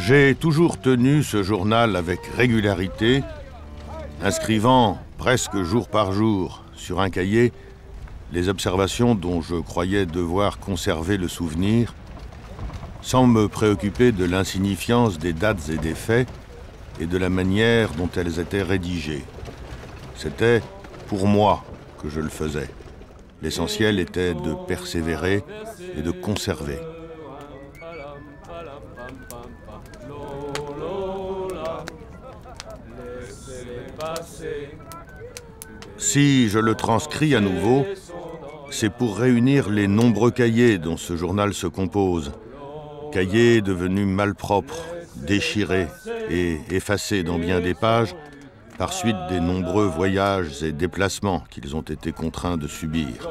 J'ai toujours tenu ce journal avec régularité, inscrivant presque jour par jour sur un cahier les observations dont je croyais devoir conserver le souvenir, sans me préoccuper de l'insignifiance des dates et des faits et de la manière dont elles étaient rédigées. C'était pour moi que je le faisais. L'essentiel était de persévérer et de conserver. Si je le transcris à nouveau, c'est pour réunir les nombreux cahiers dont ce journal se compose. Cahiers devenus malpropres, déchirés et effacés dans bien des pages, par suite des nombreux voyages et déplacements qu'ils ont été contraints de subir.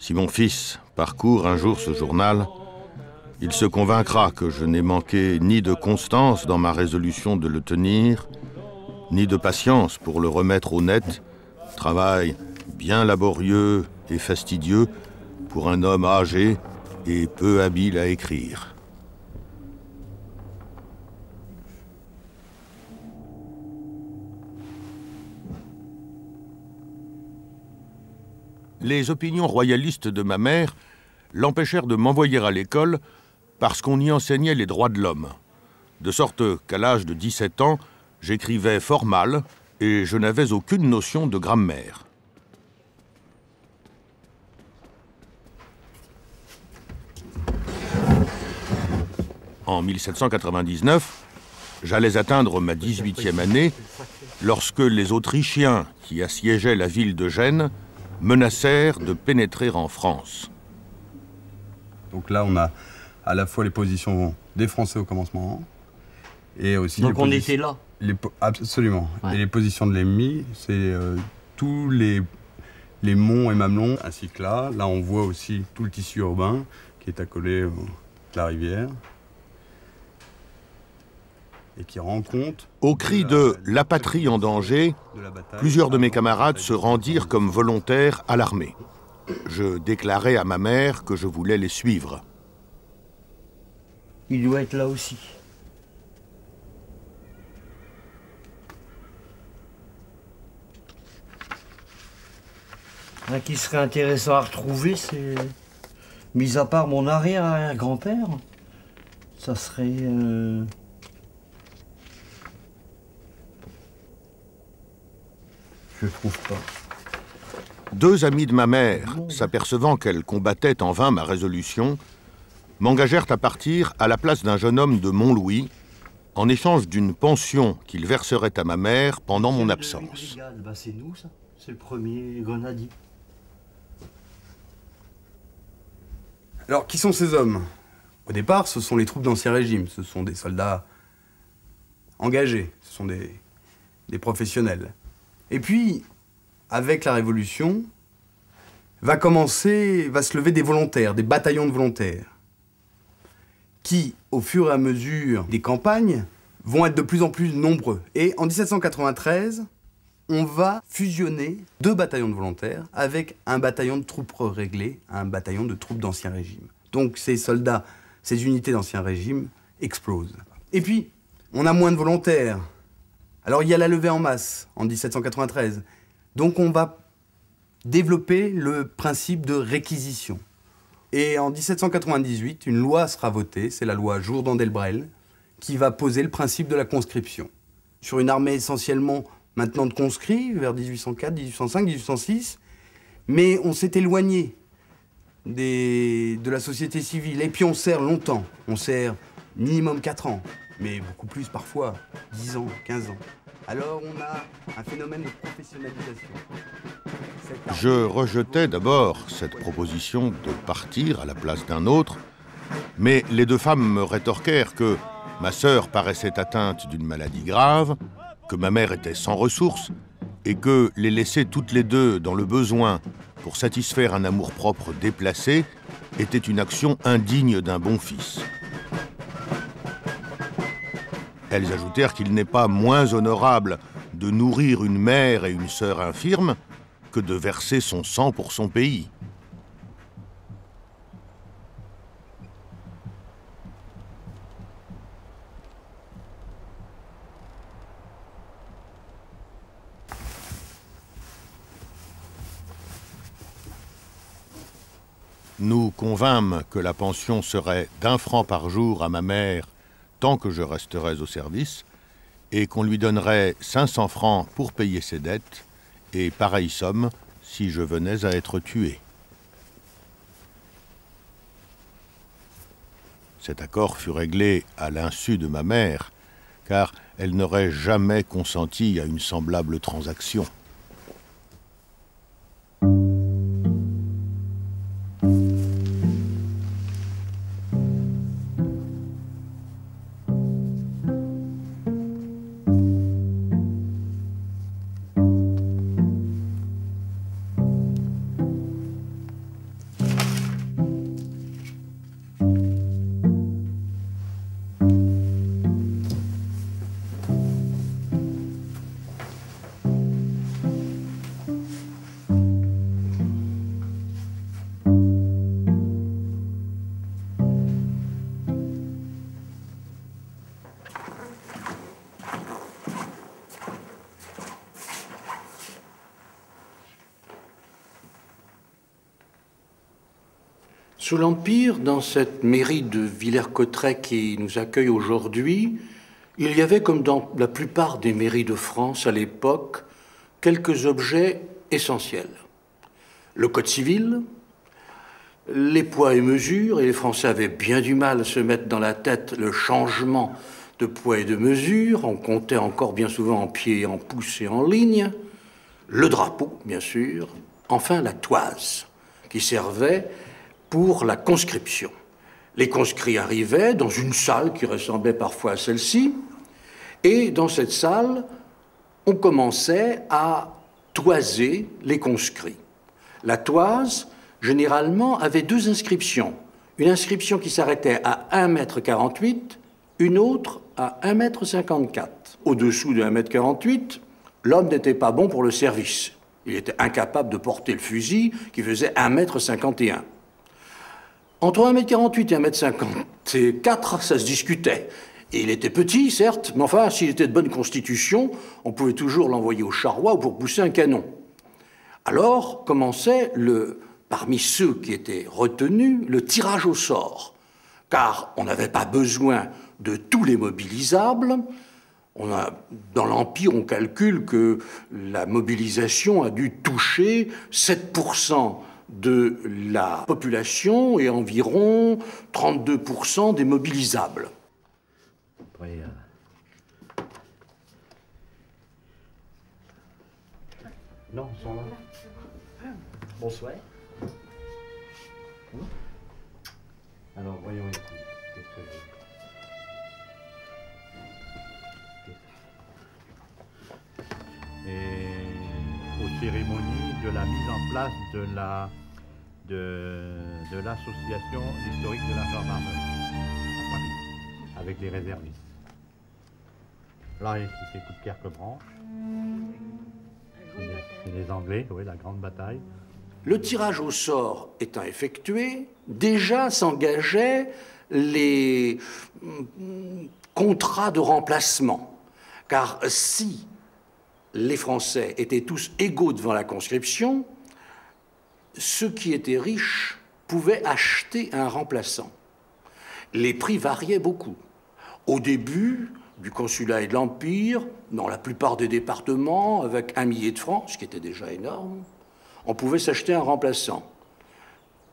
Si mon fils parcourt un jour ce journal, il se convaincra que je n'ai manqué ni de constance dans ma résolution de le tenir, ni de patience pour le remettre au net, travail bien laborieux et fastidieux pour un homme âgé et peu habile à écrire. Les opinions royalistes de ma mère l'empêchèrent de m'envoyer à l'école parce qu'on y enseignait les droits de l'homme. De sorte qu'à l'âge de 17 ans, j'écrivais fort mal et je n'avais aucune notion de grammaire. En 1799, j'allais atteindre ma 18e année lorsque les Autrichiens qui assiégeaient la ville de Gênes menacèrent de pénétrer en France. Donc là, on a à la fois les positions des Français au commencement et aussi... Donc on était là. Absolument. Ouais. Et les positions de l'ennemi, c'est tous les monts et mamelons, ainsi que là. Là, on voit aussi tout le tissu urbain qui est accolé à la rivière et qui rend compte... Au cri de « La patrie en danger », plusieurs de mes camarades se rendirent comme volontaires à l'armée. Je déclarai à ma mère que je voulais les suivre. Il doit être là aussi. Un qui serait intéressant à retrouver, c'est... Mis à part mon arrière-grand-père, ça serait... Je trouve pas. Deux amis de ma mère, s'apercevant qu'elle combattait en vain ma résolution, m'engagèrent à partir à la place d'un jeune homme de Montlouis, en échange d'une pension qu'ils verseraient à ma mère pendant mon absence. Bah, c'est nous, ça. C'est le premier grenadier. Alors, qui sont ces hommes? Au départ, ce sont les troupes d'Ancien Régime. Ce sont des soldats engagés. Ce sont des professionnels. Et puis, avec la Révolution, va se lever des volontaires, des bataillons de volontaires, qui, au fur et à mesure des campagnes, vont être de plus en plus nombreux. Et en 1793, on va fusionner deux bataillons de volontaires avec un bataillon de troupes réglées, un bataillon de troupes d'Ancien Régime. Donc ces soldats, ces unités d'Ancien Régime explosent. Et puis, on a moins de volontaires. Alors il y a la levée en masse en 1793. Donc on va développer le principe de réquisition. Et en 1798, une loi sera votée, c'est la loi Jourdan-Delbrel, qui va poser le principe de la conscription. Sur une armée essentiellement maintenant de conscrits, vers 1804, 1805, 1806, mais on s'est éloigné de la société civile. Et puis on sert longtemps, on sert minimum 4 ans, mais beaucoup plus parfois, 10 ans, 15 ans. Alors on a un phénomène de professionnalisation. Je rejetais d'abord cette proposition de partir à la place d'un autre, mais les deux femmes me rétorquèrent que ma sœur paraissait atteinte d'une maladie grave, que ma mère était sans ressources, et que les laisser toutes les deux dans le besoin pour satisfaire un amour-propre déplacé était une action indigne d'un bon fils. Elles ajoutèrent qu'il n'est pas moins honorable de nourrir une mère et une sœur infirmes que de verser son sang pour son pays. Nous convînmes que la pension serait d'1 franc par jour à ma mère tant que je resterais au service, et qu'on lui donnerait 500 francs pour payer ses dettes, et pareille somme si je venais à être tué. Cet accord fut réglé à l'insu de ma mère, car elle n'aurait jamais consenti à une semblable transaction. Sous l'Empire, dans cette mairie de Villers-Cotterêts qui nous accueille aujourd'hui, il y avait, comme dans la plupart des mairies de France à l'époque, quelques objets essentiels. Le Code civil, les poids et mesures, et les Français avaient bien du mal à se mettre dans la tête le changement de poids et de mesures, on comptait encore bien souvent en pieds, en pouces et en lignes, le drapeau, bien sûr, enfin la toise, qui servait pour la conscription. Les conscrits arrivaient dans une salle qui ressemblait parfois à celle-ci, et dans cette salle, on commençait à toiser les conscrits. La toise, généralement, avait 2 inscriptions. Une inscription qui s'arrêtait à 1,48 m, une autre à 1,54 m. Au-dessous de 1,48 m, l'homme n'était pas bon pour le service. Il était incapable de porter le fusil qui faisait 1,51 m. Entre 1,48 m et 1,54 m, ça se discutait. Et il était petit, certes, mais enfin, s'il était de bonne constitution, on pouvait toujours l'envoyer au charroi ou pour pousser un canon. Alors commençait, parmi ceux qui étaient retenus, le tirage au sort. Car on n'avait pas besoin de tous les mobilisables. Dans l'Empire, on calcule que la mobilisation a dû toucher 7% de la population et environ 32% des mobilisables. Après, non, ils sont là. Bonsoir. Alors, voyons ici. Qu'est-ce que j'ai? Et aux cérémonies de la mise en place de l'association historique de la gendarmerie à Paris, avec les réservistes. Là, ici, c'est coup de Kerquebranche. C'est les Anglais, oui, la grande bataille. Le tirage au sort étant effectué, déjà s'engageaient les contrats de remplacement. Car si les Français étaient tous égaux devant la conscription, ceux qui étaient riches pouvaient acheter un remplaçant. Les prix variaient beaucoup. Au début du consulat et de l'Empire, dans la plupart des départements, avec 1 millier de francs, ce qui était déjà énorme, on pouvait s'acheter un remplaçant.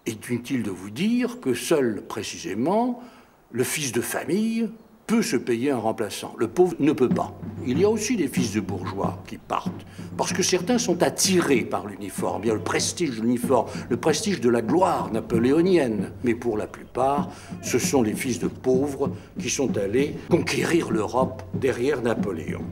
Est inutile de vous dire que seul, précisément, le fils de famille peut se payer un remplaçant. Le pauvre ne peut pas. Il y a aussi des fils de bourgeois qui partent, parce que certains sont attirés par l'uniforme, bien le prestige de l'uniforme, le prestige de la gloire napoléonienne. Mais pour la plupart, ce sont les fils de pauvres qui sont allés conquérir l'Europe derrière Napoléon.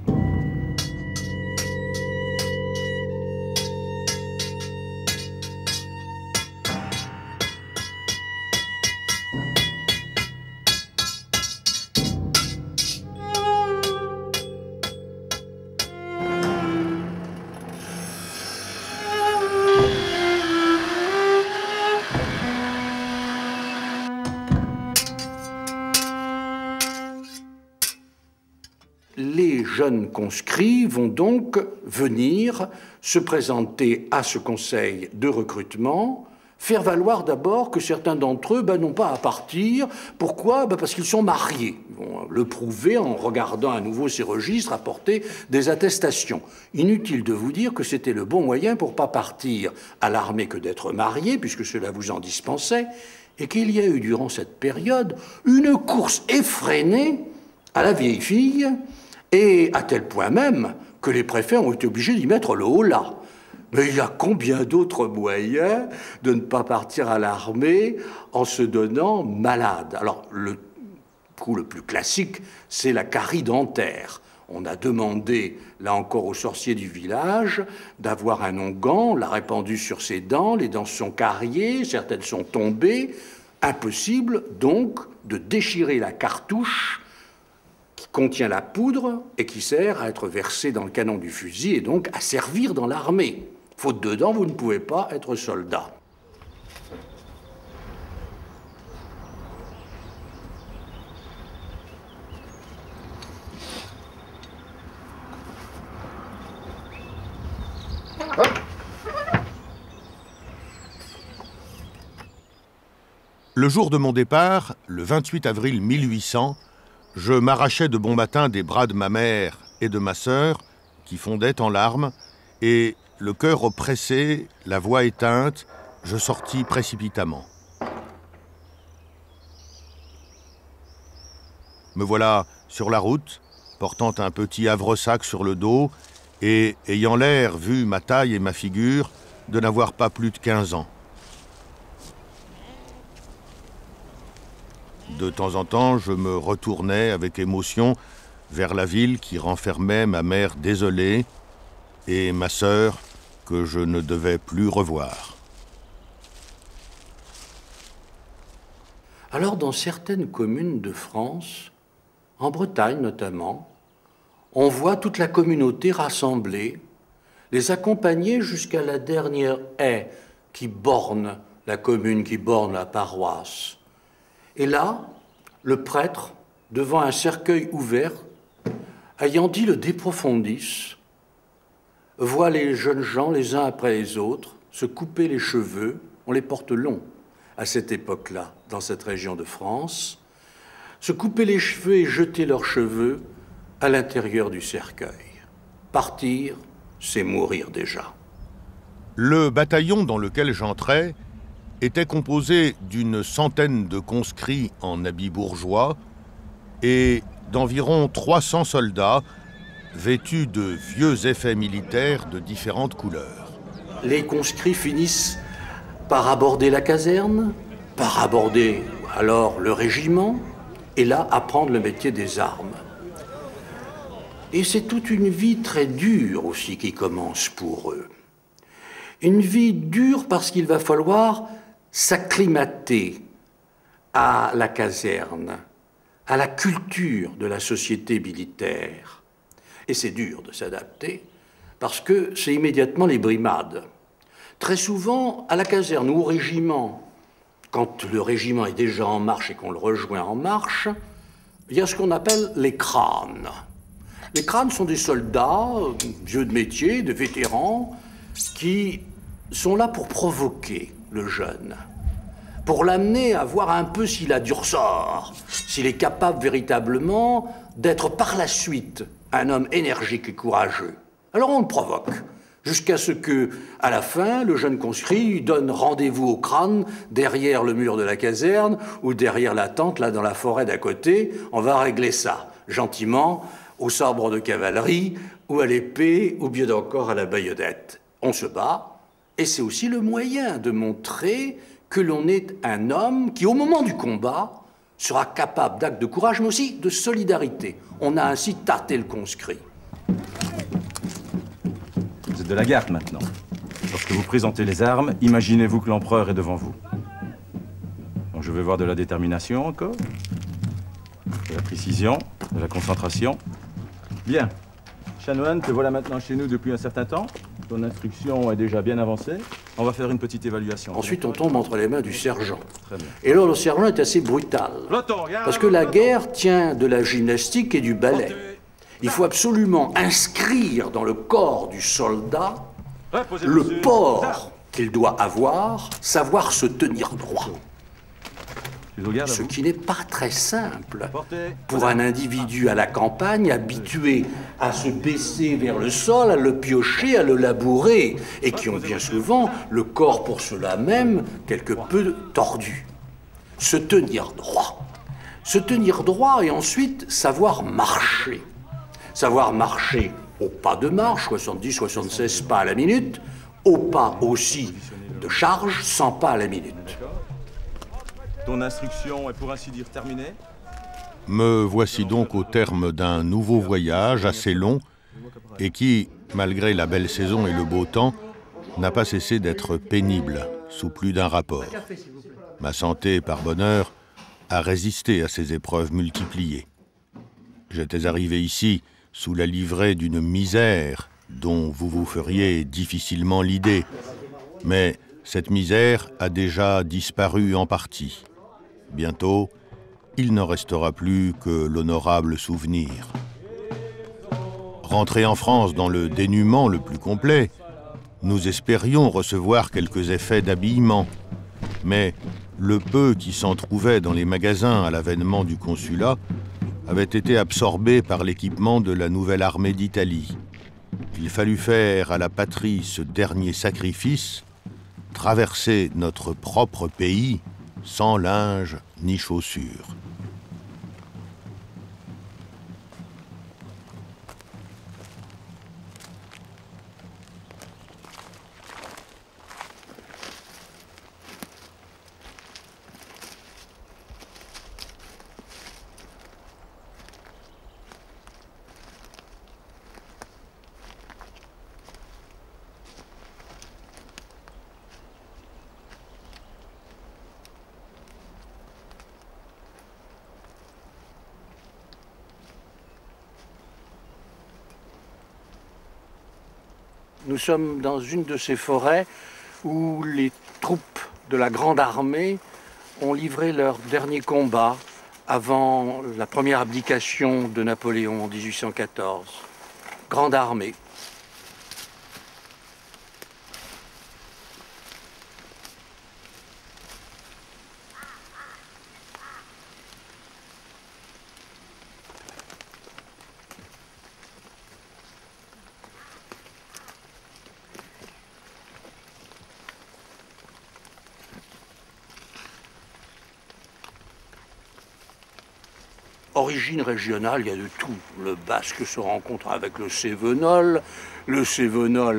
jeunes conscrits vont donc venir se présenter à ce conseil de recrutement, faire valoir d'abord que certains d'entre eux n'ont pas à partir. Pourquoi? Parce qu'ils sont mariés. Ils vont le prouver en regardant à nouveau ces registres, apporter des attestations. Inutile de vous dire que c'était le bon moyen pour ne pas partir à l'armée que d'être marié, puisque cela vous en dispensait, et qu'il y a eu durant cette période une course effrénée à la vieille fille, et à tel point même que les préfets ont été obligés d'y mettre le holà. Mais il y a combien d'autres moyens de ne pas partir à l'armée en se donnant malade? Alors, le coup le plus classique, c'est la carie dentaire. On a demandé, là encore, aux sorciers du village d'avoir un onguent, on l'a répandu sur ses dents, les dents sont cariées, certaines sont tombées. Impossible, donc, de déchirer la cartouche qui contient la poudre et qui sert à être versée dans le canon du fusil et donc à servir dans l'armée. Faute dedans, vous ne pouvez pas être soldat. Le jour de mon départ, le 28 avril 1800, je m'arrachais de bon matin des bras de ma mère et de ma sœur, qui fondaient en larmes, et, le cœur oppressé, la voix éteinte, je sortis précipitamment. Me voilà sur la route, portant un petit havresac sur le dos, et ayant l'air, vu ma taille et ma figure, de n'avoir pas plus de 15 ans. De temps en temps, je me retournais avec émotion vers la ville qui renfermait ma mère désolée et ma sœur que je ne devais plus revoir. Alors, dans certaines communes de France, en Bretagne notamment, on voit toute la communauté rassemblée, les accompagner jusqu'à la dernière haie qui borne la commune, qui borne la paroisse. Et là, le prêtre, devant un cercueil ouvert, ayant dit le De Profundis, voit les jeunes gens, les uns après les autres, se couper les cheveux, on les porte longs à cette époque-là, dans cette région de France, se couper les cheveux et jeter leurs cheveux à l'intérieur du cercueil. Partir, c'est mourir déjà. Le bataillon dans lequel j'entrais était composé d'une centaine de conscrits en habits bourgeois et d'environ 300 soldats vêtus de vieux effets militaires de différentes couleurs. Les conscrits finissent par aborder la caserne, par aborder alors le régiment, et là apprendre le métier des armes. Et c'est toute une vie très dure aussi qui commence pour eux. Une vie dure parce qu'il va falloir s'acclimater à la caserne, à la culture de la société militaire. Et c'est dur de s'adapter, parce que c'est immédiatement les brimades. Très souvent, à la caserne ou au régiment, quand le régiment est déjà en marche et qu'on le rejoint en marche, il y a ce qu'on appelle les crânes. Les crânes sont des soldats, vieux de métier, de vétérans, qui sont là pour provoquer le jeune, pour l'amener à voir un peu s'il a du ressort, s'il est capable véritablement d'être par la suite un homme énergique et courageux. Alors on le provoque, jusqu'à ce que, à la fin, le jeune conscrit donne rendez-vous au crâne derrière le mur de la caserne ou derrière la tente, là dans la forêt d'à côté. On va régler ça, gentiment, au sabre de cavalerie ou à l'épée ou bien encore à la baïonnette. On se bat, et c'est aussi le moyen de montrer que l'on est un homme qui, au moment du combat, sera capable d'actes de courage, mais aussi de solidarité. On a ainsi tâté le conscrit. Vous êtes de la garde maintenant. Lorsque vous présentez les armes, imaginez-vous que l'empereur est devant vous. Donc je veux voir de la détermination encore, de la précision, de la concentration. Bien. Chanoine, te voilà maintenant chez nous depuis un certain temps. Ton instruction est déjà bien avancée. On va faire une petite évaluation. Ensuite, on tombe entre les mains du sergent. Très bien. Et alors, le sergent est assez brutal. Parce que la guerre tient de la gymnastique et du ballet. Il faut absolument inscrire dans le corps du soldat le port qu'il doit avoir, savoir se tenir droit. Ce qui n'est pas très simple pour un individu à la campagne habitué à se baisser vers le sol, à le piocher, à le labourer, et qui ont bien souvent le corps pour cela même quelque peu tordu. Se tenir droit. Se tenir droit et ensuite savoir marcher. Savoir marcher au pas de marche, 70-76 pas à la minute, au pas aussi de charge, 100 pas à la minute. Ton instruction est pour ainsi dire terminée? Me voici donc au terme d'un nouveau voyage assez long et qui, malgré la belle saison et le beau temps, n'a pas cessé d'être pénible sous plus d'un rapport. Ma santé, par bonheur, a résisté à ces épreuves multipliées. J'étais arrivé ici sous la livrée d'une misère dont vous vous feriez difficilement l'idée, mais cette misère a déjà disparu en partie. Bientôt, il ne restera plus que l'honorable souvenir. Rentrés en France dans le dénuement le plus complet, nous espérions recevoir quelques effets d'habillement, mais le peu qui s'en trouvait dans les magasins à l'avènement du consulat avait été absorbé par l'équipement de la nouvelle armée d'Italie. Il fallut faire à la patrie ce dernier sacrifice, traverser notre propre pays sans linge ni chaussures. Nous sommes dans une de ces forêts où les troupes de la Grande Armée ont livré leur dernier combat avant la première abdication de Napoléon en 1814. Grande Armée. Origine régionale, il y a de tout. Le basque se rencontre avec le cévenol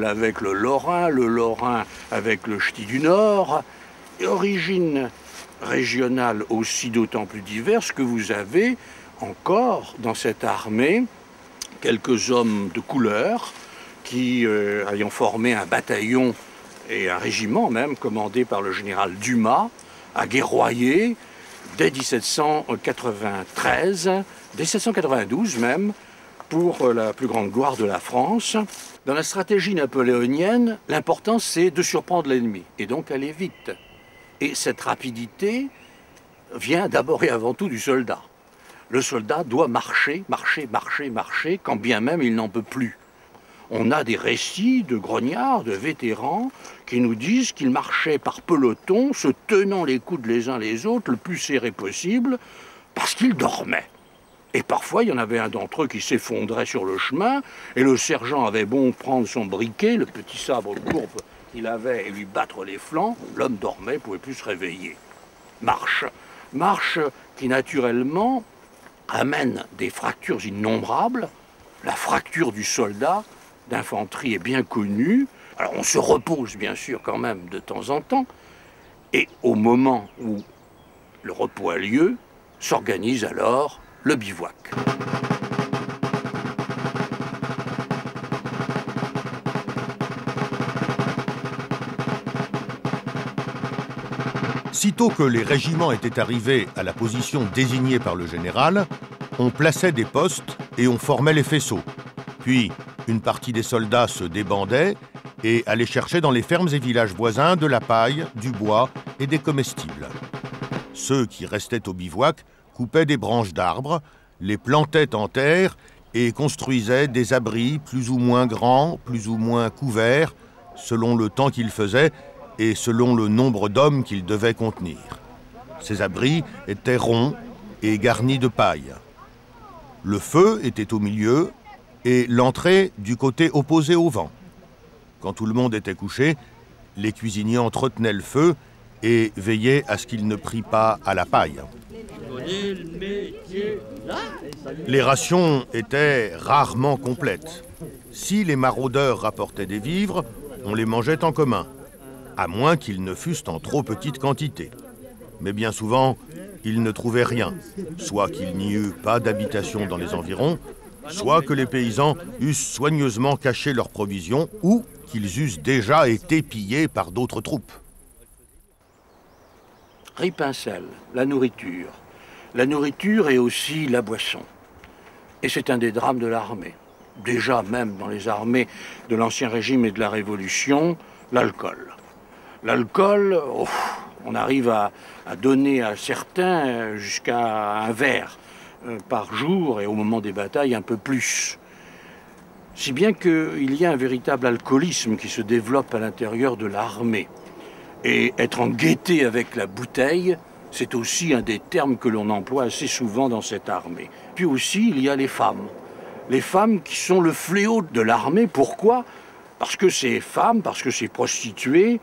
avec le lorrain avec le ch'ti du Nord. Et origine régionale aussi d'autant plus diverse que vous avez encore dans cette armée quelques hommes de couleur qui, ayant formé un bataillon et un régiment même, commandé par le général Dumas, à guerroyer, dès 1793, dès 1792 même, pour la plus grande gloire de la France. Dans la stratégie napoléonienne, l'important c'est de surprendre l'ennemi et donc aller vite. Et cette rapidité vient d'abord et avant tout du soldat. Le soldat doit marcher, marcher, marcher, marcher, quand bien même il n'en peut plus. On a des récits de grognards, de vétérans, qui nous disent qu'ils marchaient par peloton, se tenant les coudes les uns les autres, le plus serré possible, parce qu'ils dormaient. Et parfois, il y en avait un d'entre eux qui s'effondrait sur le chemin, et le sergent avait bon prendre son briquet, le petit sabre courbe qu'il avait, et lui battre les flancs. L'homme dormait, ne pouvait plus se réveiller. Marche. Marche qui, naturellement, amène des fractures innombrables. La fracture du soldat d'infanterie est bien connue. Alors on se repose bien sûr quand même de temps en temps. Et au moment où le repos a lieu, s'organise alors le bivouac. Sitôt que les régiments étaient arrivés à la position désignée par le général, on plaçait des postes et on formait les faisceaux. Puis, une partie des soldats se débandait et allait chercher dans les fermes et villages voisins de la paille, du bois et des comestibles. Ceux qui restaient au bivouac coupaient des branches d'arbres, les plantaient en terre et construisaient des abris plus ou moins grands, plus ou moins couverts, selon le temps qu'il faisait et selon le nombre d'hommes qu'ils devaient contenir. Ces abris étaient ronds et garnis de paille. Le feu était au milieu et l'entrée du côté opposé au vent. Quand tout le monde était couché, les cuisiniers entretenaient le feu et veillaient à ce qu'il ne prît pas à la paille. Les rations étaient rarement complètes. Si les maraudeurs rapportaient des vivres, on les mangeait en commun, à moins qu'ils ne fussent en trop petite quantité. Mais bien souvent, ils ne trouvaient rien, soit qu'il n'y eût pas d'habitation dans les environs, soit que les paysans eussent soigneusement caché leurs provisions ou qu'ils eussent déjà été pillés par d'autres troupes. Ripincelle, la nourriture. La nourriture et aussi la boisson. Et c'est un des drames de l'armée. Déjà, même dans les armées de l'Ancien Régime et de la Révolution, l'alcool. L'alcool, on arrive à donner à certains jusqu'à un verre par jour et au moment des batailles un peu plus. Si bien qu'il y a un véritable alcoolisme qui se développe à l'intérieur de l'armée. Et être en gaieté avec la bouteille, c'est aussi un des termes que l'on emploie assez souvent dans cette armée. Puis aussi, il y a les femmes. Les femmes qui sont le fléau de l'armée. Pourquoi? Parce que ces femmes, parce que ces prostituées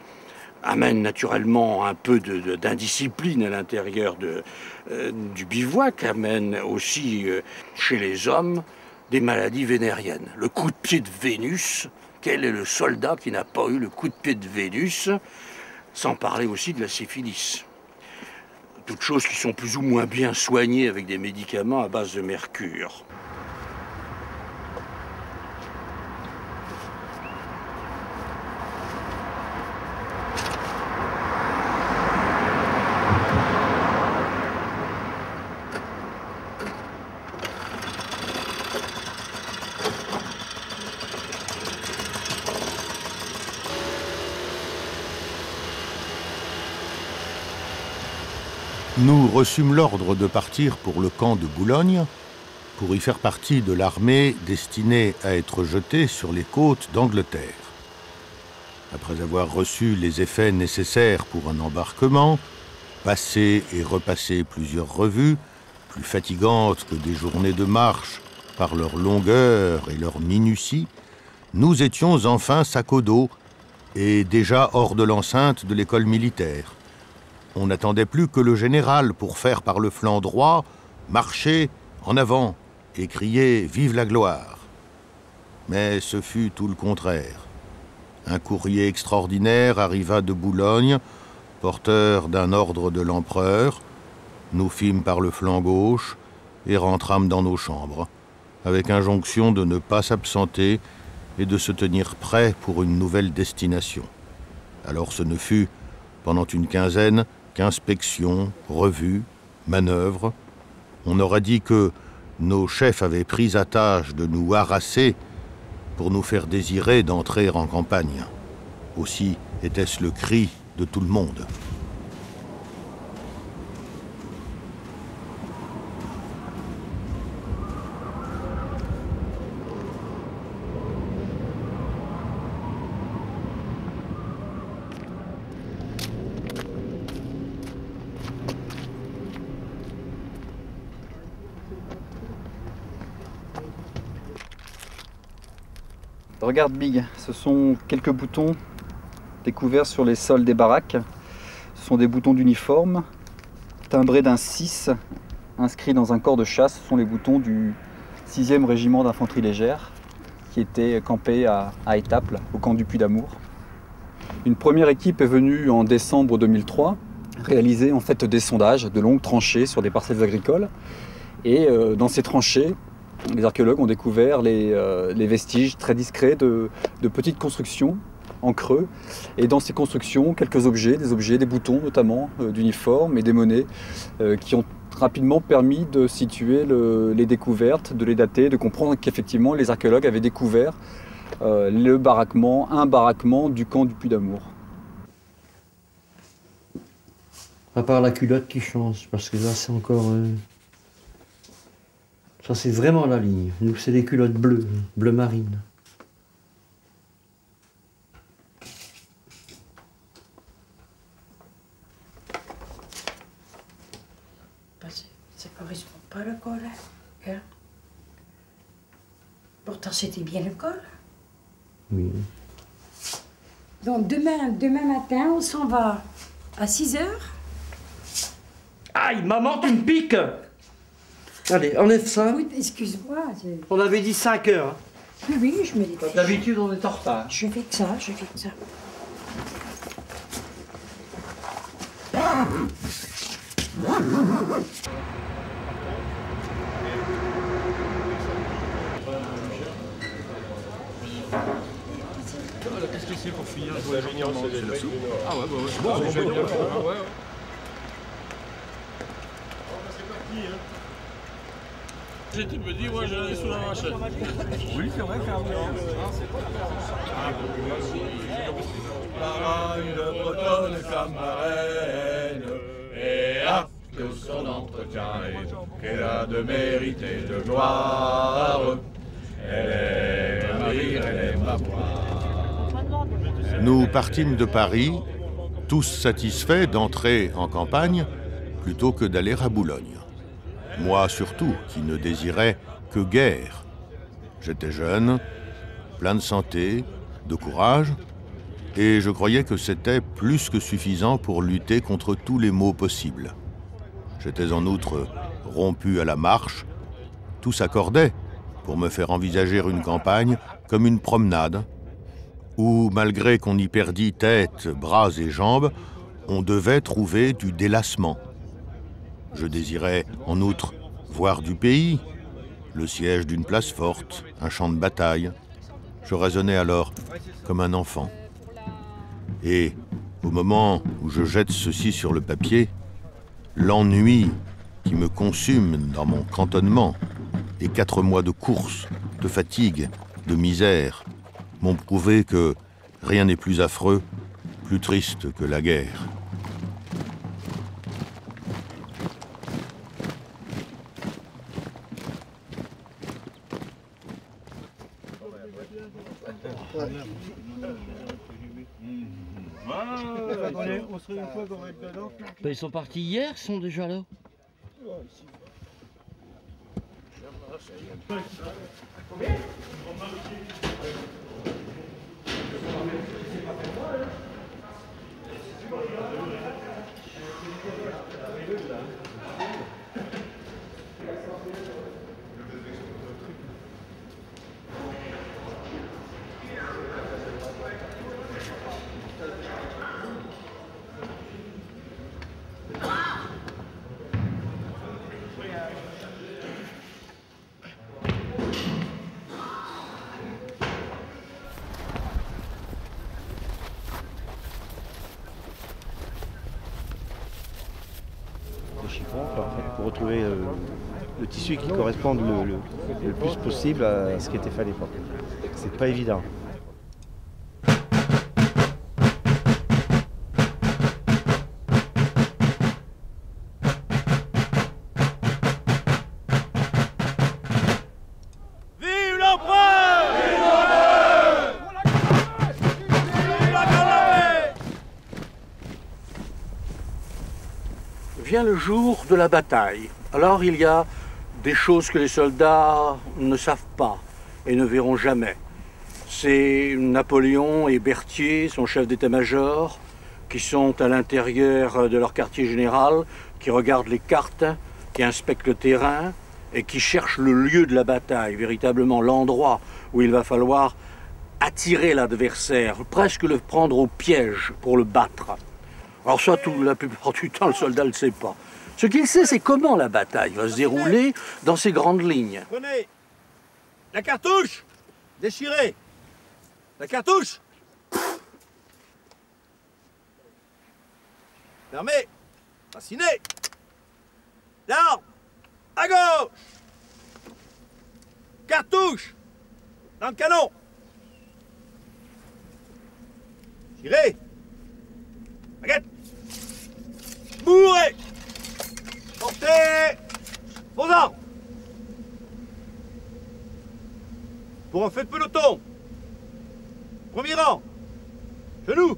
amènent naturellement un peu d'indiscipline à l'intérieur du bivouac, amènent aussi chez les hommes des maladies vénériennes. Le coup de pied de Vénus, quel est le soldat qui n'a pas eu le coup de pied de Vénus? Sans parler aussi de la syphilis. Toutes choses qui sont plus ou moins bien soignées avec des médicaments à base de mercure. Nous reçûmes l'ordre de partir pour le camp de Boulogne, pour y faire partie de l'armée destinée à être jetée sur les côtes d'Angleterre. Après avoir reçu les effets nécessaires pour un embarquement, passé et repassé plusieurs revues, plus fatigantes que des journées de marche par leur longueur et leur minutie, nous étions enfin sac au dos et déjà hors de l'enceinte de l'école militaire. On n'attendait plus que le général pour faire par le flanc droit, marcher en avant et crier « Vive la gloire !» Mais ce fut tout le contraire. Un courrier extraordinaire arriva de Boulogne, porteur d'un ordre de l'empereur. Nous fîmes par le flanc gauche et rentrâmes dans nos chambres, avec injonction de ne pas s'absenter et de se tenir prêt pour une nouvelle destination. Alors ce ne fut, pendant une quinzaine, qu'inspections, revues, manœuvres. On aurait dit que nos chefs avaient pris à tâche de nous harasser pour nous faire désirer d'entrer en campagne. Aussi était-ce le cri de tout le monde. Regarde Big, ce sont quelques boutons découverts sur les sols des baraques. Ce sont des boutons d'uniforme, timbrés d'un 6, inscrits dans un corps de chasse. Ce sont les boutons du 6e régiment d'infanterie légère qui était campé à Étaples, au camp du Puy-d'Amour. Une première équipe est venue en décembre 2003, réaliser en fait des sondages de longues tranchées sur des parcelles agricoles. Et dans ces tranchées, les archéologues ont découvert les vestiges très discrets de petites constructions en creux. Et dans ces constructions, quelques objets, des boutons notamment, d'uniformes et des monnaies qui ont rapidement permis de situer les découvertes, de les dater, de comprendre qu'effectivement les archéologues avaient découvert un baraquement du camp du Puy-d'Amour. À part la culotte qui change, parce que là c'est encore... Ça, c'est vraiment la ligne. Nous, c'est des culottes bleues, bleu marine. Ça correspond pas le col, hein? Pourtant, c'était bien le col. Oui. Donc, demain matin, on s'en va à 6 heures. Aïe, maman, tu me piques! Allez, enlève ça. Oui, excuse-moi. On avait dit 5 heures. Oui, oui, je me dépêche. D'habitude, on est en retard. Je fais que ça, je fais que ça. Qu'est-ce que c'est pour finir? Je vois la journée en c'est la soupe. Ah ouais, c'est bon, c'est bien. Ouais. C'est parti, hein. J'étais me dit, ouais, j'en ai sous la machette. Oui, c'est vrai, carrément. Une bretonne sa marraine, et ah, que son entretien est, qu'elle a de mérite et de gloire. Elle aime à rire, elle aime à boire. Nous partîmes de Paris, tous satisfaits d'entrer en campagne plutôt que d'aller à Boulogne. Moi surtout, qui ne désirais que guerre. J'étais jeune, plein de santé, de courage, et je croyais que c'était plus que suffisant pour lutter contre tous les maux possibles. J'étais en outre rompu à la marche, tout s'accordait pour me faire envisager une campagne comme une promenade, où, malgré qu'on y perdît tête, bras et jambes, on devait trouver du délassement. Je désirais, en outre, voir du pays, le siège d'une place forte, un champ de bataille. Je raisonnais alors comme un enfant. Et, au moment où je jette ceci sur le papier, l'ennui qui me consume dans mon cantonnement et 4 mois de course, de fatigue, de misère, m'ont prouvé que rien n'est plus affreux, plus triste que la guerre. Ils sont partis hier, ils sont déjà là. Pour retrouver le tissu qui corresponde le plus possible à ce qui était fait à l'époque. C'est pas évident. Vive l'empereur! Vive l'empereur! Vive la Calabre! Vient le jour de la bataille. Alors il y a des choses que les soldats ne savent pas et ne verront jamais. C'est Napoléon et Berthier, son chef d'état-major, qui sont à l'intérieur de leur quartier général, qui regardent les cartes, qui inspectent le terrain et qui cherchent le lieu de la bataille, véritablement l'endroit où il va falloir attirer l'adversaire, presque le prendre au piège pour le battre. Alors ça, la plupart du temps, le soldat ne le sait pas. Ce qu'il sait, c'est comment la bataille va se dérouler dans ces grandes lignes. Prenez la cartouche, déchirez. La cartouche. Fermez. Fascinez. L'arme. À gauche. Cartouche. Dans le canon. Tirez. Baguette. Bourrez. Portez vos armes. Bon, faites peloton. Premier rang. Genoux.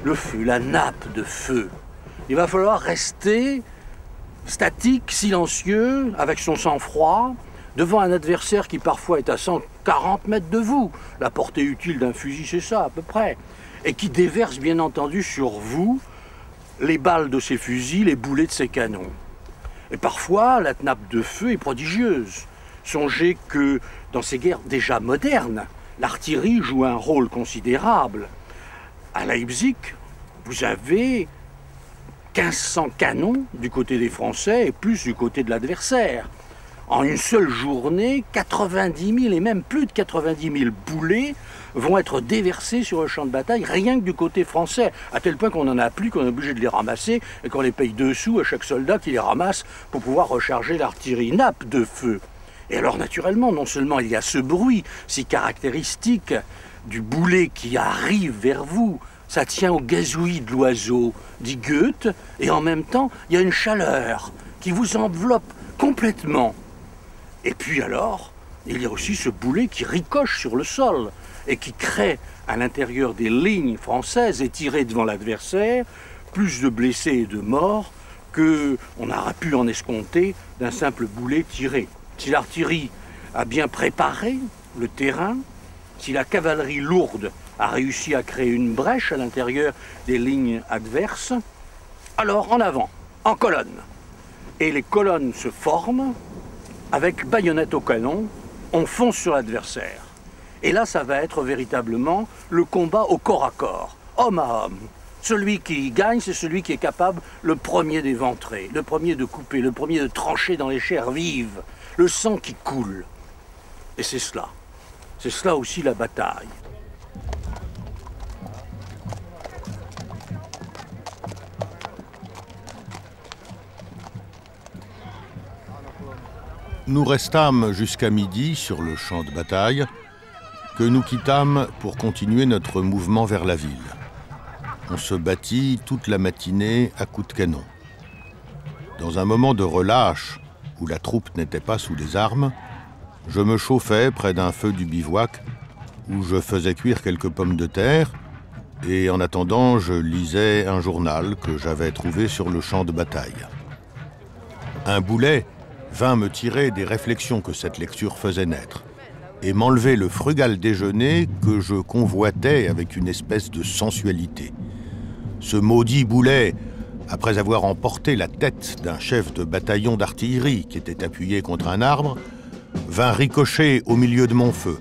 Le feu, la nappe de feu. Il va falloir rester statique, silencieux, avec son sang-froid, devant un adversaire qui parfois est à 140 mètres de vous. La portée utile d'un fusil, c'est ça, à peu près. Et qui déverse, bien entendu, sur vous les balles de ses fusils, les boulets de ses canons. Et parfois, la nappe de feu est prodigieuse. Songez que, dans ces guerres déjà modernes, l'artillerie joue un rôle considérable. À Leipzig, vous avez 1500 canons du côté des Français et plus du côté de l'adversaire. En une seule journée, 90 000 et même plus de 90 000 boulets vont être déversés sur le champ de bataille, rien que du côté français, à tel point qu'on n'en a plus, qu'on est obligé de les ramasser et qu'on les paye 2 sous à chaque soldat qui les ramasse pour pouvoir recharger l'artillerie. Nappe de feu. Et alors naturellement, non seulement il y a ce bruit si caractéristique du boulet qui arrive vers vous, ça tient au gazouillis de l'oiseau, dit Goethe, et en même temps, il y a une chaleur qui vous enveloppe complètement. Et puis alors, il y a aussi ce boulet qui ricoche sur le sol et qui crée à l'intérieur des lignes françaises et tiré devant l'adversaire plus de blessés et de morts qu'on aurait pu en escompter d'un simple boulet tiré. Si l'artillerie a bien préparé le terrain, si la cavalerie lourde a réussi à créer une brèche à l'intérieur des lignes adverses, alors en avant, en colonne. Et les colonnes se forment, avec baïonnette au canon, on fonce sur l'adversaire. Et là, ça va être véritablement le combat au corps à corps, homme à homme. Celui qui gagne, c'est celui qui est capable le premier d'éventrer, le premier de couper, le premier de trancher dans les chairs vives, le sang qui coule. Et c'est cela. C'est cela aussi la bataille. Nous restâmes jusqu'à midi sur le champ de bataille, que nous quittâmes pour continuer notre mouvement vers la ville. On se battit toute la matinée à coups de canon. Dans un moment de relâche, où la troupe n'était pas sous les armes, je me chauffais près d'un feu du bivouac, où je faisais cuire quelques pommes de terre, et en attendant, je lisais un journal que j'avais trouvé sur le champ de bataille. Un boulet vint me tirer des réflexions que cette lecture faisait naître, et m'enlever le frugal déjeuner que je convoitais avec une espèce de sensualité. Ce maudit boulet, après avoir emporté la tête d'un chef de bataillon d'artillerie qui était appuyé contre un arbre, vint ricocher au milieu de mon feu,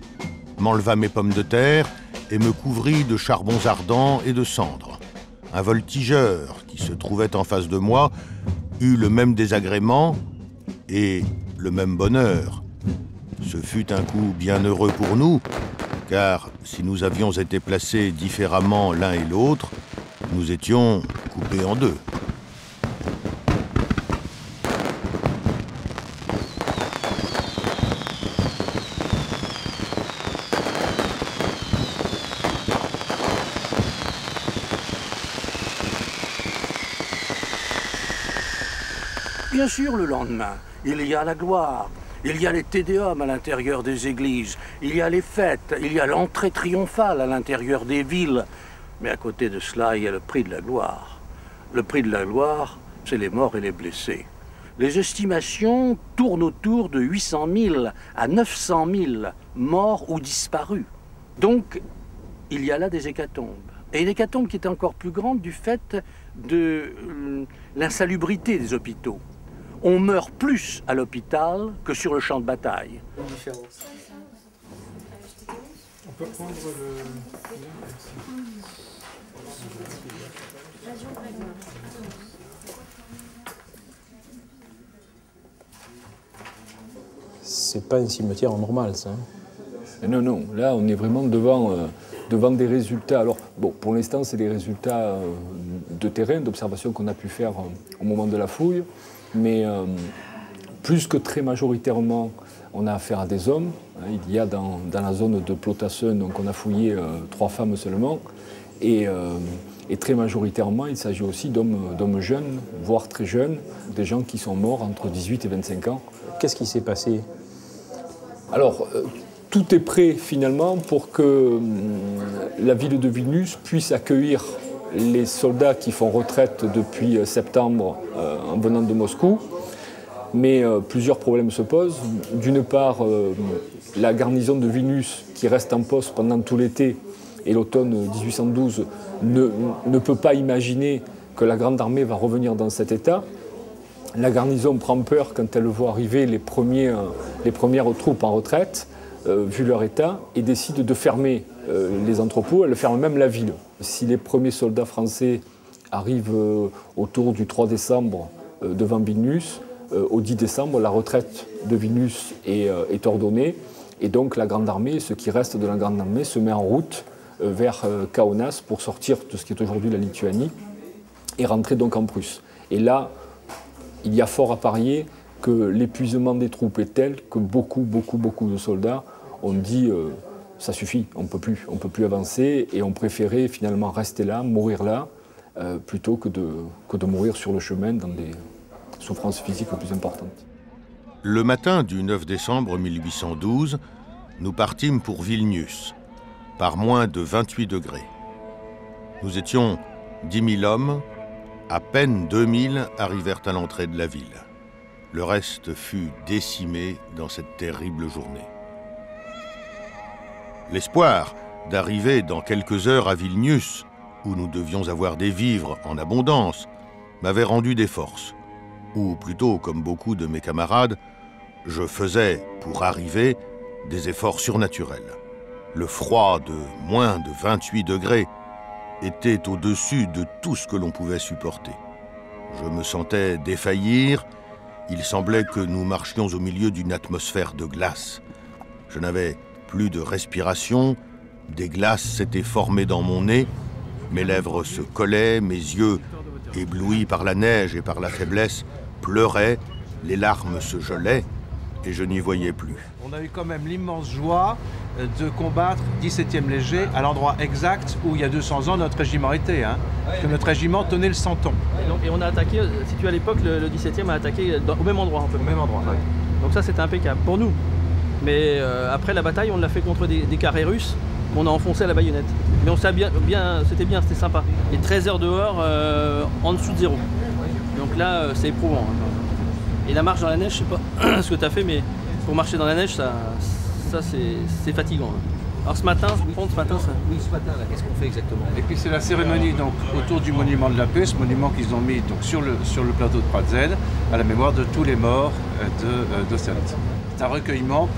m'enleva mes pommes de terre et me couvrit de charbons ardents et de cendres. Un voltigeur qui se trouvait en face de moi eut le même désagrément et le même bonheur. Ce fut un coup bien heureux pour nous, car si nous avions été placés différemment l'un et l'autre, nous étions coupés en deux. Bien sûr, le lendemain, il y a la gloire, il y a les tédéums à l'intérieur des églises, il y a les fêtes, il y a l'entrée triomphale à l'intérieur des villes. Mais à côté de cela, il y a le prix de la gloire. Le prix de la gloire, c'est les morts et les blessés. Les estimations tournent autour de 800 000 à 900 000 morts ou disparus. Donc, il y a là des hécatombes. Et une hécatombe qui est encore plus grande du fait de l'insalubrité des hôpitaux. On meurt plus à l'hôpital que sur le champ de bataille. On peut prendre le... C'est pas un cimetière normal, ça. Non, non, là, on est vraiment devant devant des résultats. Alors, bon, pour l'instant, c'est des résultats de terrain, d'observation qu'on a pu faire au moment de la fouille, mais plus que très majoritairement, on a affaire à des hommes. Il y a dans la zone de Plotassun, donc on a fouillé 3 femmes seulement, et très majoritairement, il s'agit aussi d'hommes jeunes, voire très jeunes, des gens qui sont morts entre 18 et 25 ans. Qu'est-ce qui s'est passé? Alors, tout est prêt finalement pour que la ville de Vilnius puisse accueillir les soldats qui font retraite depuis septembre en venant de Moscou. Mais plusieurs problèmes se posent. D'une part, la garnison de Vilnius, qui reste en poste pendant tout l'été et l'automne 1812, ne peut pas imaginer que la Grande Armée va revenir dans cet état. La garnison prend peur quand elle voit arriver les premières troupes en retraite, vu leur état, et décide de fermer les entrepôts. Elle ferme même la ville. Si les premiers soldats français arrivent autour du 3 décembre devant Vilnius, au 10 décembre, la retraite de Vilnius est ordonnée, et donc la Grande Armée, ce qui reste de la Grande Armée, se met en route vers Kaunas pour sortir de ce qui est aujourd'hui la Lituanie et rentrer donc en Prusse. Et là, il y a fort à parier que l'épuisement des troupes est tel que beaucoup de soldats ont dit ça suffit, on ne peut plus avancer, et ont préféré finalement rester là, mourir là, plutôt que de mourir sur le chemin dans des souffrances physiques plus importantes. Le matin du 9 décembre 1812, nous partîmes pour Vilnius, par moins de 28 degrés. Nous étions 10 000 hommes, à peine 2000 arrivèrent à l'entrée de la ville. Le reste fut décimé dans cette terrible journée. L'espoir d'arriver dans quelques heures à Vilnius, où nous devions avoir des vivres en abondance, m'avait rendu des forces. Ou plutôt, comme beaucoup de mes camarades, je faisais, pour arriver, des efforts surnaturels. Le froid de moins de 28 degrés était au-dessus de tout ce que l'on pouvait supporter. Je me sentais défaillir, il semblait que nous marchions au milieu d'une atmosphère de glace. Je n'avais plus de respiration, des glaces s'étaient formées dans mon nez, mes lèvres se collaient, mes yeux, éblouis par la neige et par la faiblesse, pleuraient, les larmes se gelaient, et je n'y voyais plus. On a eu quand même l'immense joie de combattre 17e léger à l'endroit exact où il y a 200 ans notre régiment était, que notre régiment tenait le Santon. Et on a attaqué, situé à l'époque, le 17e a attaqué au même endroit. Au même endroit, oui. Donc ça c'était impeccable pour nous. Mais après la bataille, on l'a fait contre des carrés russes qu'on a enfoncés à la baïonnette. Mais on savait c'était sympa. Et 13 heures dehors, en dessous de zéro. Donc là, c'est éprouvant. Et la marche dans la neige, je sais pas ce que tu as fait, mais pour marcher dans la neige, ça c'est fatigant. Alors ce matin, qu'est-ce qu'on fait exactement? Et puis c'est la cérémonie donc, autour du monument de la paix, ce monument qu'ils ont mis donc, sur le plateau de Pratzen, à la mémoire de tous les morts d'Austerlitz. C'est un recueillement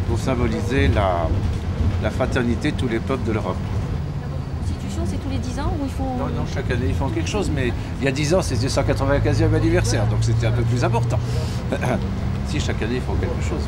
pour symboliser la fraternité de tous les peuples de l'Europe. C'est tous les 10 ans ou il faut... Non, chaque année ils font quelque chose, mais il y a 10 ans c'était le 195e anniversaire, donc c'était un peu plus important. Si, chaque année ils font quelque chose.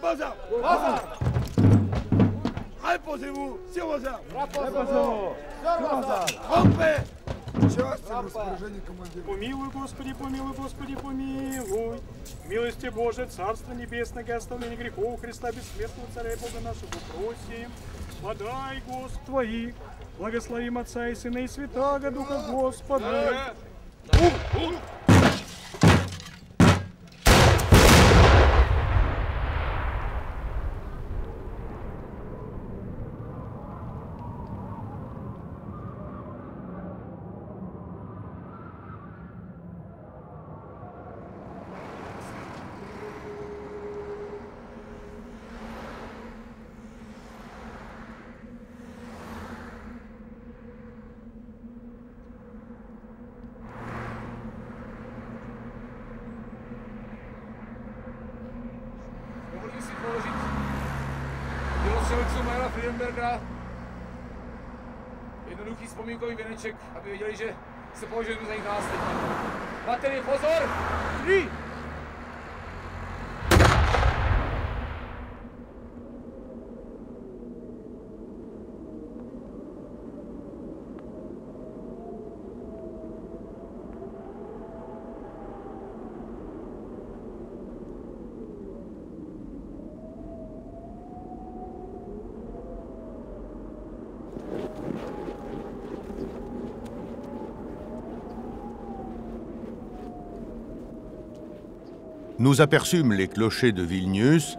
Vas-y. Reposez-vous sur vos armes. Помилуй, Господи, помилуй, Господи, помилуй. Милости Божие, Царство Небесное, оставление грехов Христа, бессмертного Царя и Бога нашего, просим. Подай, Господи, Твоих, благословим Отца и Сына и Святаго Духа Господа. Kovicu Majora Friedenberga. Jednoduchý vzpomínkový věneček, aby viděli, že se považujeme za jejich následníky. Baterie, pozor! 3! Nous aperçûmes les clochers de Vilnius,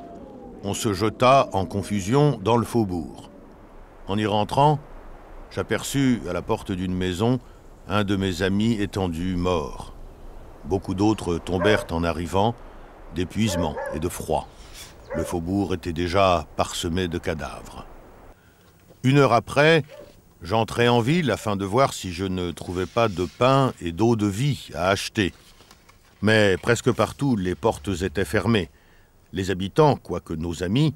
on se jeta en confusion dans le faubourg. En y rentrant, j'aperçus à la porte d'une maison un de mes amis étendu mort. Beaucoup d'autres tombèrent en arrivant, d'épuisement et de froid. Le faubourg était déjà parsemé de cadavres. 1 heure après, j'entrai en ville afin de voir si je ne trouvais pas de pain et d'eau de vie à acheter. Mais presque partout, les portes étaient fermées. Les habitants, quoique nos amis,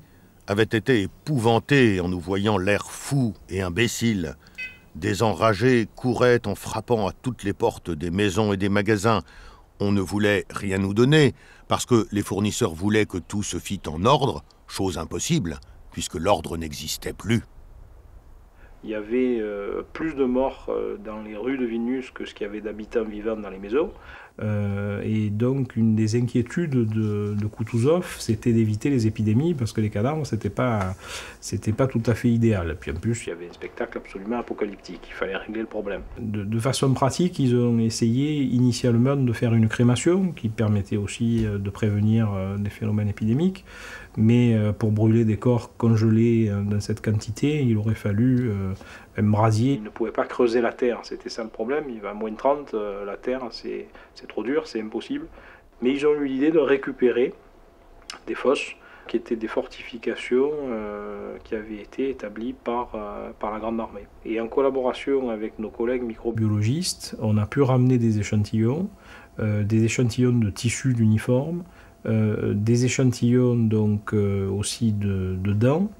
avaient été épouvantés en nous voyant l'air fou et imbécile. Des enragés couraient en frappant à toutes les portes des maisons et des magasins. On ne voulait rien nous donner, parce que les fournisseurs voulaient que tout se fît en ordre, chose impossible, puisque l'ordre n'existait plus. Il y avait plus de morts dans les rues de Vilnius que ce qu'il y avait d'habitants vivants dans les maisons. Et donc une des inquiétudes de Kutuzov, c'était d'éviter les épidémies parce que les cadavres, c'était pas tout à fait idéal. Puis en plus, il y avait un spectacle absolument apocalyptique, il fallait régler le problème. De façon pratique, ils ont essayé initialement de faire une crémation qui permettait aussi de prévenir des phénomènes épidémiques. Mais pour brûler des corps congelés dans cette quantité, il aurait fallu un brasier. Ils ne pouvaient pas creuser la terre, c'était ça le problème. Il va à moins 30, la terre c'est trop dur, c'est impossible. Mais ils ont eu l'idée de récupérer des fosses qui étaient des fortifications qui avaient été établies par la Grande Armée. Et en collaboration avec nos collègues microbiologistes, on a pu ramener des échantillons de tissus d'uniformes, des échantillons donc aussi de dents,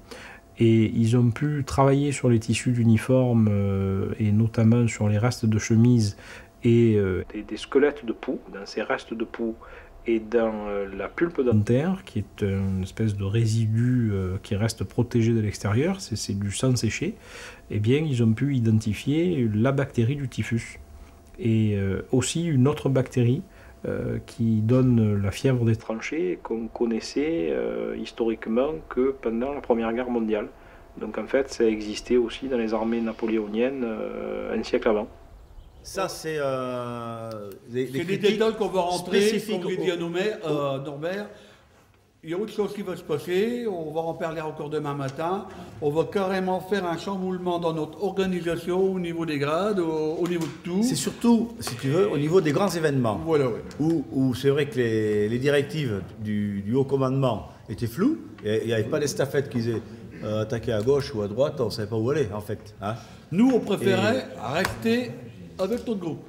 et ils ont pu travailler sur les tissus d'uniformes et notamment sur les restes de chemises et des squelettes de poux. Dans ces restes de poux et dans la pulpe dentaire, qui est une espèce de résidu qui reste protégé de l'extérieur, c'est du sang séché, eh bien ils ont pu identifier la bactérie du typhus et aussi une autre bactérie qui donne la fièvre des tranchées qu'on connaissait historiquement que pendant la Première Guerre mondiale. Donc en fait, ça existait aussi dans les armées napoléoniennes un siècle avant. Ça, c'est des détails qu'on va rentrer, comme j'ai dit à Norbert. Il y a autre chose qui va se passer, on va en parler encore demain matin. On va carrément faire un chamboulement dans notre organisation au niveau des grades, au niveau de tout. C'est surtout, si tu veux, au niveau des grands événements. Voilà, oui. Où c'est vrai que les directives du haut commandement étaient floues. Et il n'y avait pas d'estafette qui disaient attaquer à gauche ou à droite, on ne savait pas où aller en fait. Hein. Nous, on préférait rester avec notre groupe.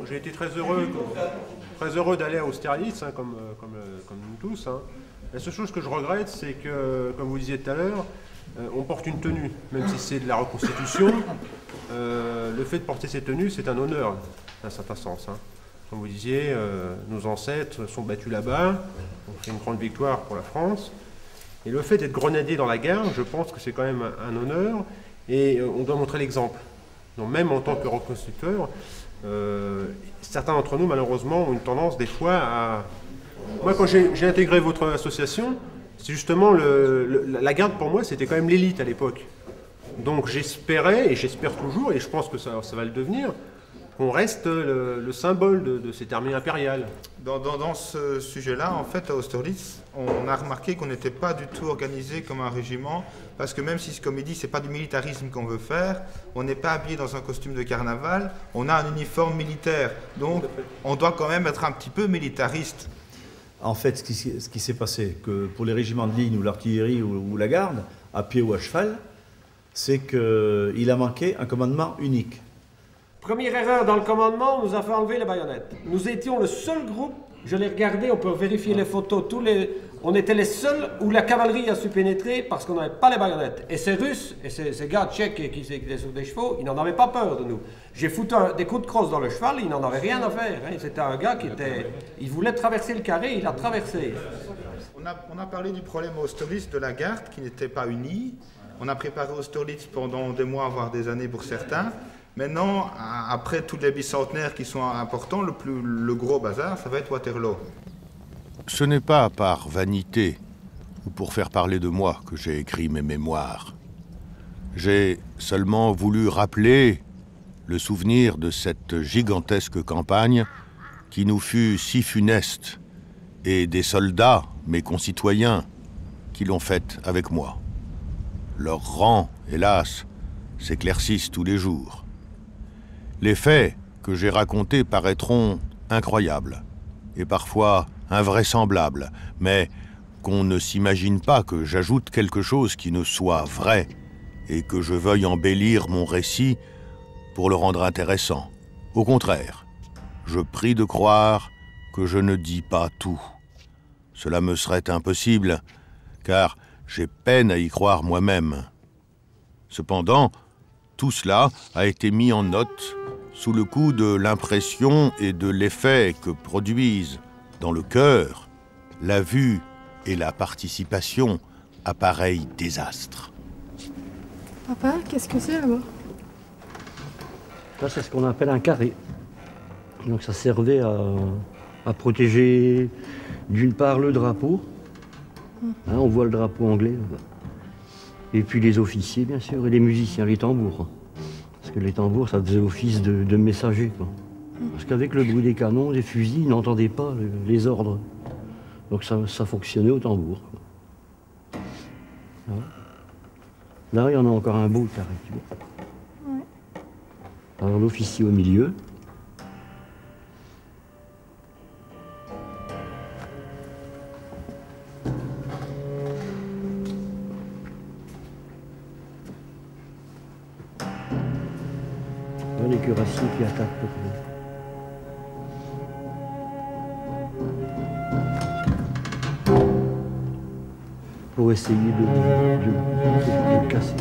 J'ai été très heureux d'aller à Austerlitz, hein, comme nous tous. Hein. La seule chose que je regrette, c'est que, comme vous disiez tout à l'heure, on porte une tenue, même si c'est de la reconstitution. Le fait de porter cette tenue, c'est un honneur, d'un certain sens. Hein. Comme vous disiez, nos ancêtres sont battus là-bas, on fait une grande victoire pour la France. Et le fait d'être grenadier dans la guerre, je pense que c'est quand même un honneur, et on doit montrer l'exemple. Donc même en tant que reconstituteur, certains d'entre nous, malheureusement, ont une tendance des fois à... Moi, quand j'ai intégré votre association, c'est justement la garde pour moi, c'était quand même l'élite à l'époque. Donc j'espérais, et j'espère toujours, et je pense que ça va le devenir, qu'on reste le symbole de cette armée impériale. Dans ce sujet-là, en fait, à Austerlitz, on a remarqué qu'on n'était pas du tout organisé comme un régiment, parce que même si, comme il dit, c'est pas du militarisme qu'on veut faire, on n'est pas habillé dans un costume de carnaval, on a un uniforme militaire. Donc, on doit quand même être un petit peu militariste. En fait, ce qui s'est passé, que pour les régiments de ligne ou l'artillerie ou la garde, à pied ou à cheval, c'est qu'il a manqué un commandement unique. Première erreur dans le commandement, on nous a fait enlever la baïonnette. Nous étions le seul groupe Je l'ai regardé, on peut vérifier les photos. On était les seuls où la cavalerie a su pénétrer parce qu'on n'avait pas les baïonnettes. Et ces Russes, et ces gars tchèques qui étaient sur des chevaux, ils n'en avaient pas peur de nous. J'ai foutu des coups de crosse dans le cheval, il n'en avait rien à faire. Hein. C'était un gars qui était... Il voulait traverser le carré, il a traversé. On a parlé du problème à Austerlitz de la garde qui n'était pas unie. On a préparé Austerlitz pendant des mois, voire des années pour certains. Maintenant, après tous les bicentenaires qui sont importants, le gros bazar, ça va être Waterloo. Ce n'est pas par vanité ou pour faire parler de moi que j'ai écrit mes mémoires. J'ai seulement voulu rappeler le souvenir de cette gigantesque campagne qui nous fut si funeste et des soldats, mes concitoyens, qui l'ont faite avec moi. Leurs rangs, hélas, s'éclaircissent tous les jours. Les faits que j'ai racontés paraîtront incroyables et parfois invraisemblables, mais qu'on ne s'imagine pas que j'ajoute quelque chose qui ne soit vrai et que je veuille embellir mon récit pour le rendre intéressant. Au contraire, je prie de croire que je ne dis pas tout. Cela me serait impossible, car j'ai peine à y croire moi-même. Cependant, tout cela a été mis en note sous le coup de l'impression et de l'effet que produisent dans le cœur la vue et la participation à pareil désastre. Papa, qu'est-ce que c'est là-bas? Ça, c'est ce qu'on appelle un carré. Donc ça servait à protéger d'une part le drapeau. Hein, on voit le drapeau anglais là-bas. Et puis les officiers, bien sûr, et les musiciens, les tambours. Parce que les tambours, ça faisait office de messagers, quoi. Parce qu'avec le bruit des canons, des fusils, ils n'entendaient pas les ordres. Donc ça fonctionnait au tambour, quoi. Là, il y en a encore un beau carré, tu vois. Ouais. Alors l'officier au milieu. Là, les cuirassiers qui attaquent. Pour essayer de casser.